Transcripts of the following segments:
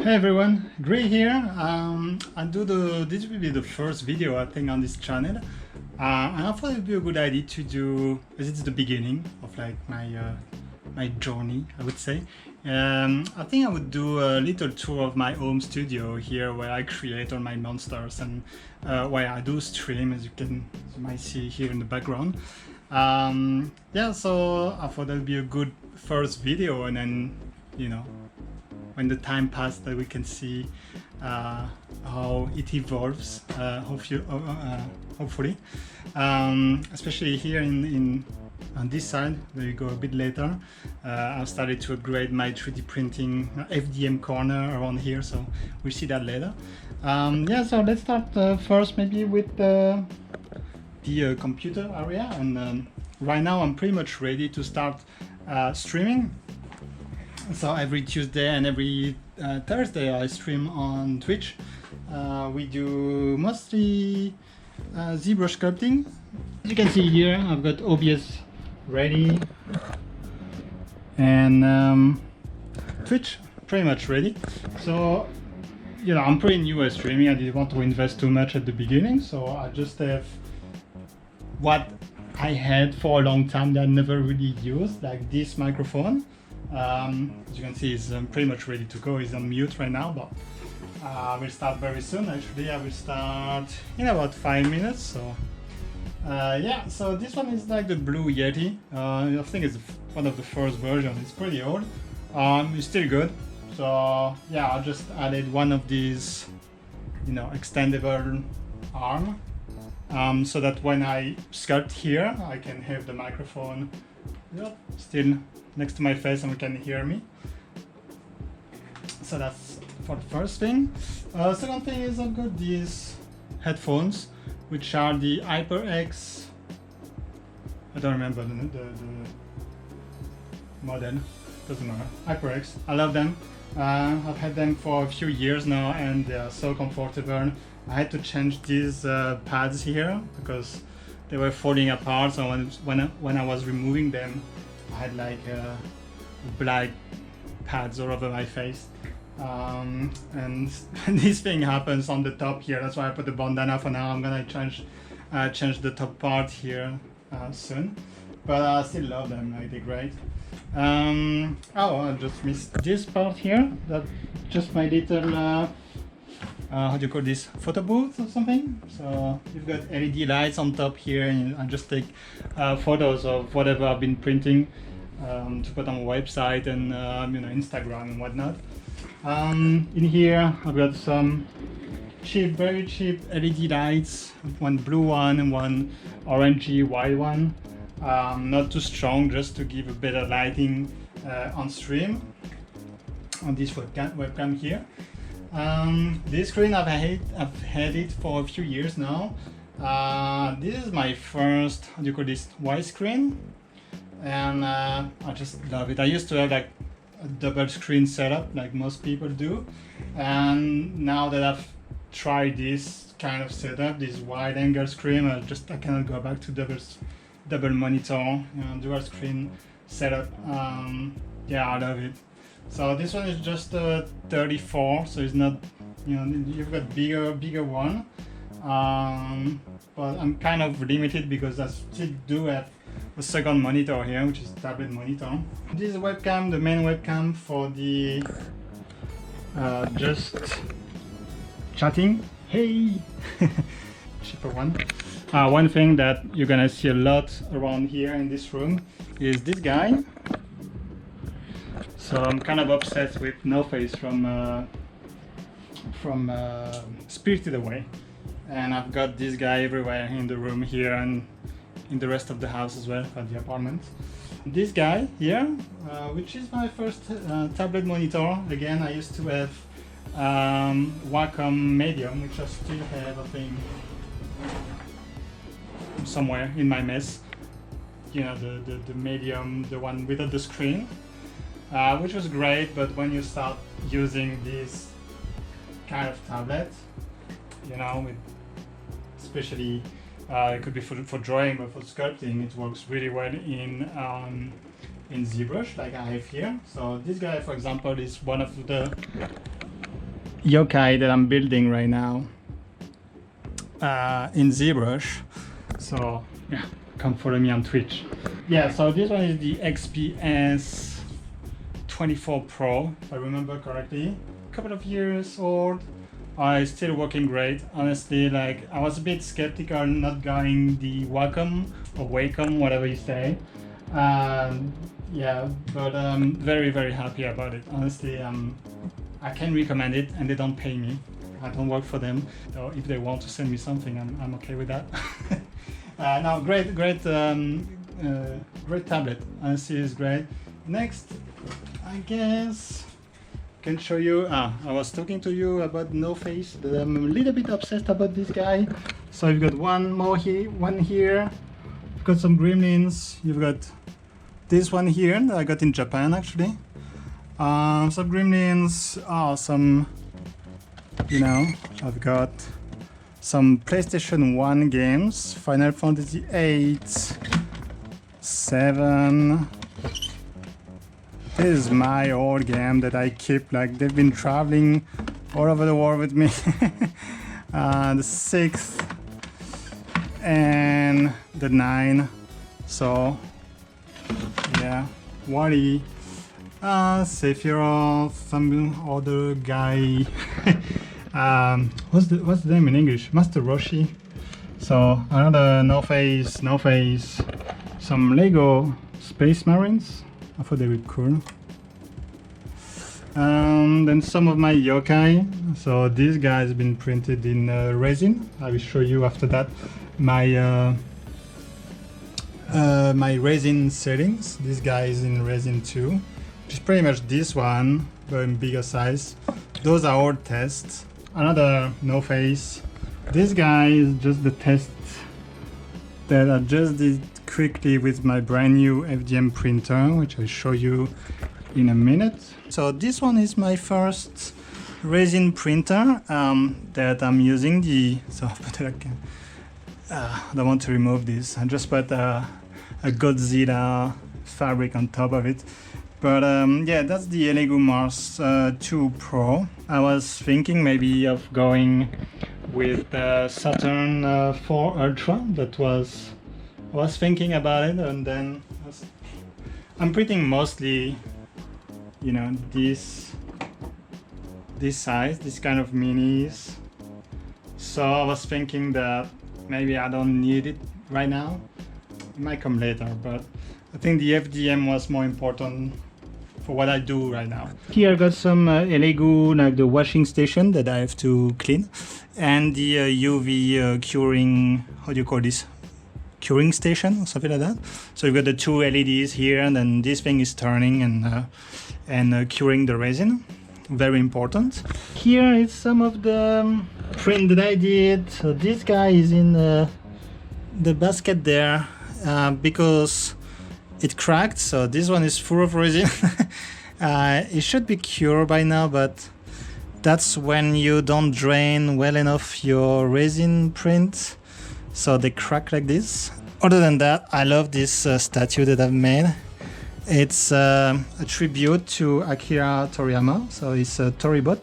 Hey everyone, Gray here. This will be the first video I think on this channel. And I thought it would be a good idea to do, as it's the beginning of like my journey, I would say. I think I would do a little tour of my home studio here, where I create all my monsters and where I do stream, as you might see here in the background. Yeah, so I thought that would be a good first video, and then when the time passes, that we can see how it evolves, hopefully, especially here on this side, where we go a bit later. I've started to upgrade my 3D printing FDM corner around here, so we'll see that later. Yeah, so let's start first maybe with the computer area, and right now I'm pretty much ready to start streaming. So every Tuesday and every Thursday I stream on Twitch. We do mostly ZBrush sculpting. As you can see here, I've got OBS ready, and Twitch pretty much ready. So I'm pretty new at streaming. I didn't want to invest too much at the beginning, so I just have what I had for a long time that I never really used, like this microphone. As you can see, it's pretty much ready to go. It's on mute right now, but I will start very soon. Actually, I will start in about 5 minutes. So yeah, so this one is like the Blue Yeti. I think it's one of the first versions. It's pretty old. It's still good. So yeah, I just added one of these, extendable arm, so that when I sculpt here, I can have the microphone still next to my face and you can hear me. So that's for the first thing. Second thing is I've got these headphones, which are the HyperX. I don't remember the model. Doesn't matter. HyperX. I love them. I've had them for a few years now, and they are so comfortable. I had to change these pads here because they were falling apart. So when I was removing them, I had like black pads all over my face, and this thing happens on the top here. That's why I put the bandana for now. I'm gonna change the top part here soon, but I still love them. Like, they're great. Oh, I just missed this part here. That's just my little how do you call this, photo booth or something. So you've got LED lights on top here, and I just take photos of whatever I've been printing to put on a website and Instagram and whatnot. In here I've got some very cheap LED lights, one blue one and one orangey white one. Not too strong, just to give a better lighting on stream on this webcam here. This screen I've had it for a few years now. This is my first, how do you call this, widescreen, and I just love it. I used to have like a double screen setup like most people do, and now that I've tried this kind of setup, this wide angle screen, I cannot go back to double monitor, dual screen setup. Yeah, I love it. So this one is just 34, so it's not, you've got bigger one, but I'm kind of limited because I still do have a second monitor here, which is a tablet monitor. This is webcam, the main webcam for the just chatting. Hey, cheaper one. One thing that you're gonna see a lot around here in this room is this guy. So I'm kind of obsessed with No Face from Spirited Away, and I've got this guy everywhere in the room here and in the rest of the house as well, at the apartment. This guy here, which is my first tablet monitor. Again, I used to have Wacom Medium, which I still have, I think, somewhere in my mess. The Medium, the one without the screen. Which was great, but when you start using this kind of tablet, with especially it could be for drawing, but for sculpting, it works really well in ZBrush, like I have here. So this guy, for example, is one of the yokai that I'm building right now in ZBrush. So yeah, come follow me on Twitch. Yeah, so this one is the XPS 24 Pro, if I remember correctly. A couple of years old. It's still working great. Honestly, like I was a bit skeptical not going the Wacom or Wacom, whatever you say. Yeah, but I'm very, very happy about it. Honestly, I can recommend it, and they don't pay me. I don't work for them. So if they want to send me something, I'm okay with that. No, great tablet. Honestly, it's great. Next, I guess can show you. I was talking to you about No Face. That I'm a little bit obsessed about this guy. So you've got one more here, one here. You've got some Gremlins. You've got this one here that I got in Japan actually. Some Gremlins. Some. You know, I've got some PlayStation 1 games. Final Fantasy 8, 7. This is my old game that I keep, like they've been traveling all over the world with me. The 6th and the 9. So yeah, Wally, Sephiroth, some other guy. What's the name in English? Master Roshi. So another No Face, some Lego Space Marines. I thought they were cool. Then some of my yokai. So this guy has been printed in resin. I will show you after that my my resin settings. This guy is in resin too, which is pretty much this one, but in bigger size. Those are all tests. Another No Face. This guy is just the test that I just did quickly with my brand new FDM printer, which I'll show you in a minute. So this one is my first resin printer that I'm using. I don't want to remove this. I just put a Godzilla fabric on top of it. But yeah, that's the Lego Mars 2 Pro. I was thinking maybe of going with the Saturn 4 Ultra. I was thinking about it, and then I'm printing mostly, you know, this size, this kind of minis. So I was thinking that maybe I don't need it right now. It might come later, but I think the FDM was more important for what I do right now. Here I got some Lego, like the washing station that I have to clean, and the UV curing, how do you call this? Curing station or something like that. So you've got the two LEDs here, and then this thing is turning and curing the resin. Very important. Here is some of the print that I did. So this guy is in the basket there because it cracked. So this one is full of resin. It should be cured by now, but that's when you don't drain well enough your resin print. So they crack like this. Other than that, I love this statue that I've made. It's a tribute to Akira Toriyama. So it's a Toribot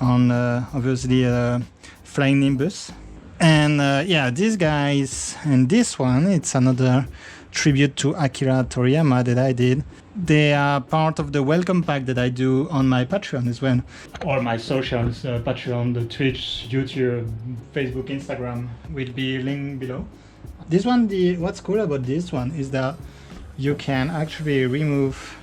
on obviously a flying Nimbus. And yeah, these guys and this one, it's another tribute to Akira Toriyama that I did. They are part of the welcome pack that I do on my Patreon as well. Or my socials, Patreon, the Twitch, YouTube, Facebook, Instagram will be linked below. This one, what's cool about this one is that you can actually remove,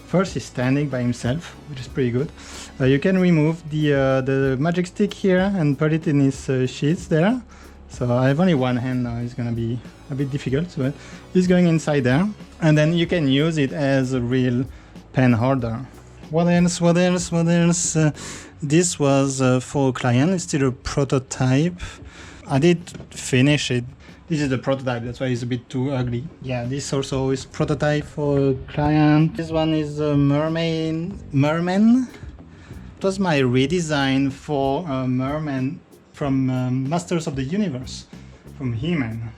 first he's standing by himself, which is pretty good. You can remove the magic stick here and put it in his sheets there. So I have only one hand now, it's gonna be a bit difficult, but it's going inside there. And then you can use it as a real pen holder. What else? This was for a client, it's still a prototype. I did finish it. This is the prototype, that's why it's a bit too ugly. Yeah, this also is prototype for a client. This one is a merman. It was my redesign for a merman from Masters of the Universe, from He-Man.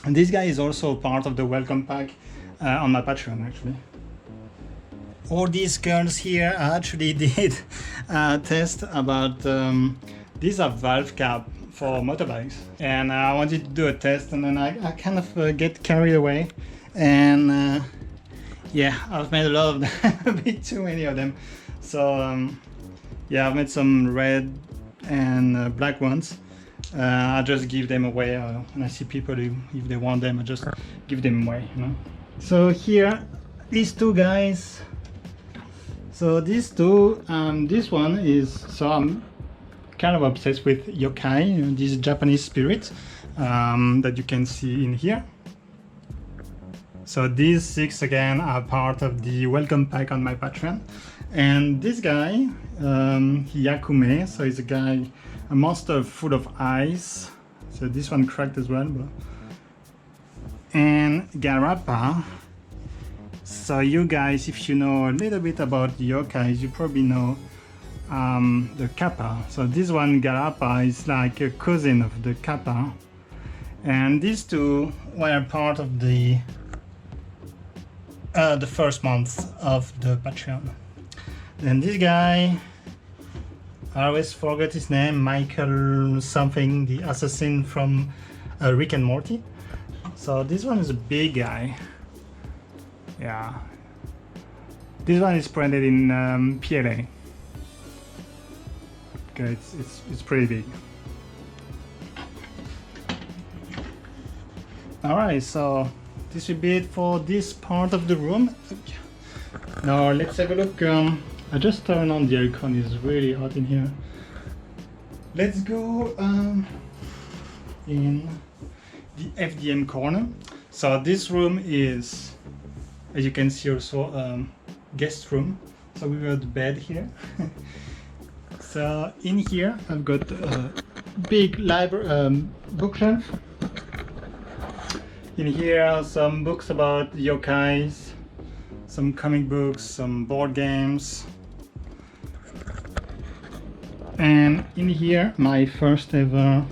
And this guy is also part of the welcome pack on my Patreon, actually. all these girls here actually did a test about these are valve cap for motorbikes, and I wanted to do a test, and then I kind of get carried away, and yeah, I've made a lot of them, a bit too many of them. So yeah, I've made some red and black ones. I just give them away when I see people if they want them. I just give them away, you know. So here, these two guys. So these two, this one is, so I'm kind of obsessed with yokai, you know, these Japanese spirits that you can see in here. So these 6 again are part of the welcome pack on my Patreon. And this guy, Hyakume, so he's a guy, a monster full of eyes. So this one cracked as well. But... and Garappa. So you guys, if you know a little bit about yokais, you probably know the Kappa. So this one, Garappa, is like a cousin of the Kappa. And these two were part of the first month of the Patreon. Then this guy, I always forget his name, Michael something, the assassin from Rick and Morty. So this one is a big guy. Yeah, this one is printed in PLA. Okay, it's pretty big. All right, so this will be it for this part of the room. Now let's have a look. I just turned on the aircon. It's really hot in here. Let's go in the FDM corner. So this room is, as you can see, also guest room. So we got the bed here. So in here I've got a big library bookshelf. In here are some books about yokais, some comic books, some board games. And in here my first ever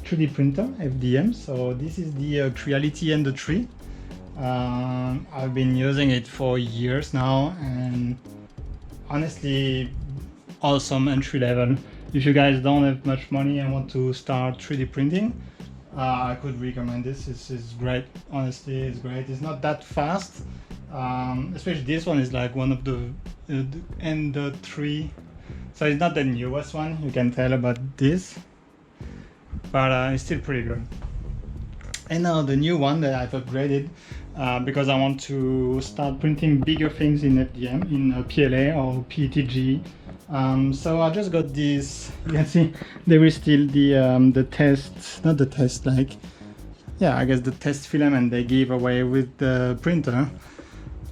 3D printer, FDM. So this is the Creality and the Tree. I've been using it for years now, and honestly awesome entry level. If you guys don't have much money and want to start 3D printing, I could recommend this. This is great. Honestly, it's great. It's not that fast, especially this one is like one of the End 3. So it's not the newest one, you can tell about this, but it's still pretty good. And now the new one that I've upgraded because I want to start printing bigger things in FDM, in PLA or PETG. So I just got this. You can see there is still the test, not the test, like, yeah, I guess the test filament they gave away with the printer.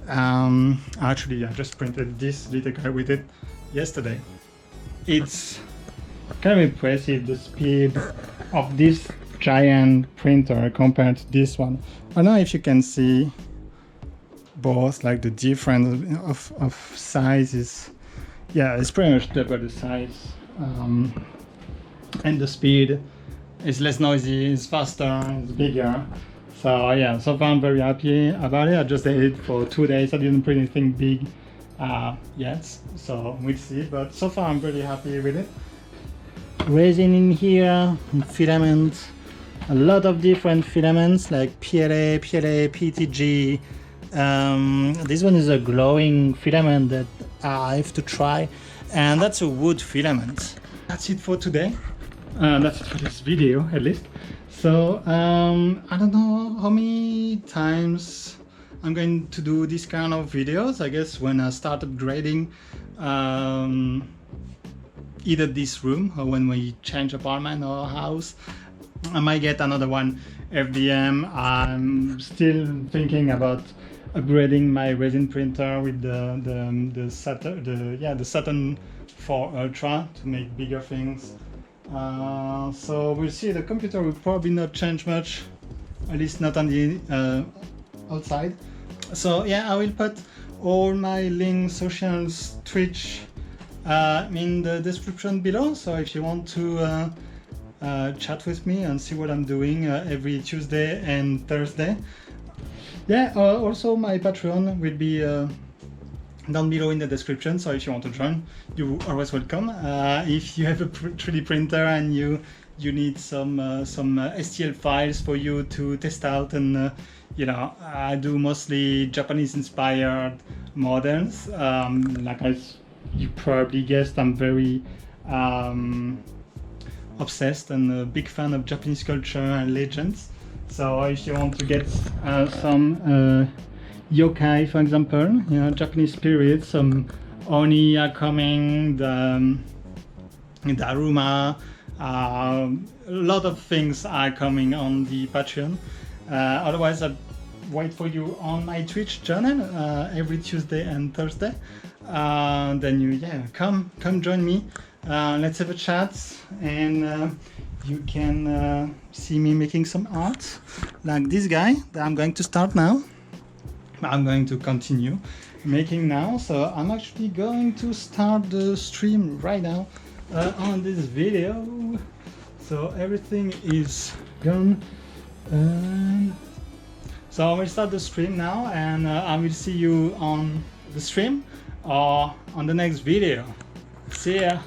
Actually I just printed this little guy with it yesterday. It's kind of impressive, the speed of this giant printer compared to this one. I don't know if you can see both, like the difference of sizes. Yeah, it's pretty much double the size, and the speed is less noisy, it's faster, it's bigger. So yeah, so far I'm very happy about it. I just did it for 2 days. I didn't print anything big yet, so we'll see, but so far I'm really happy with it. Resin in here, filament, a lot of different filaments like PLA, PTG. This one is a glowing filament that I have to try, and that's a wood filament. That's it for today. That's it for this video, at least. So I don't know how many times I'm going to do this kind of videos. I guess when I start upgrading either this room or when we change apartment or house, I might get another one FDM. I'm still thinking about upgrading my resin printer with the Saturn 4 Ultra to make bigger things. So we'll see. The computer will probably not change much, at least not on the outside. So yeah, I will put all my links, socials, Twitch in the description below. So if you want to chat with me and see what I'm doing every Tuesday and Thursday. Yeah, also my Patreon will be down below in the description. So if you want to join, you're always welcome. If you have a 3D printer and you need some STL files for you to test out, and you know, I do mostly Japanese inspired models. Like you probably guessed, I'm very obsessed and a big fan of Japanese culture and legends. So if you want to get some yokai, for example, you know, Japanese spirits, some oni are coming, the Daruma, a lot of things are coming on the Patreon. Otherwise, I wait for you on my Twitch channel every Tuesday and Thursday. Then you come join me. Let's have a chat, and you can see me making some art like this guy that I'm going to start now. I'm going to continue making now, so I'm actually going to start the stream right now on this video. So everything is gone. So I will start the stream now, and I will see you on the stream or on the next video. See ya!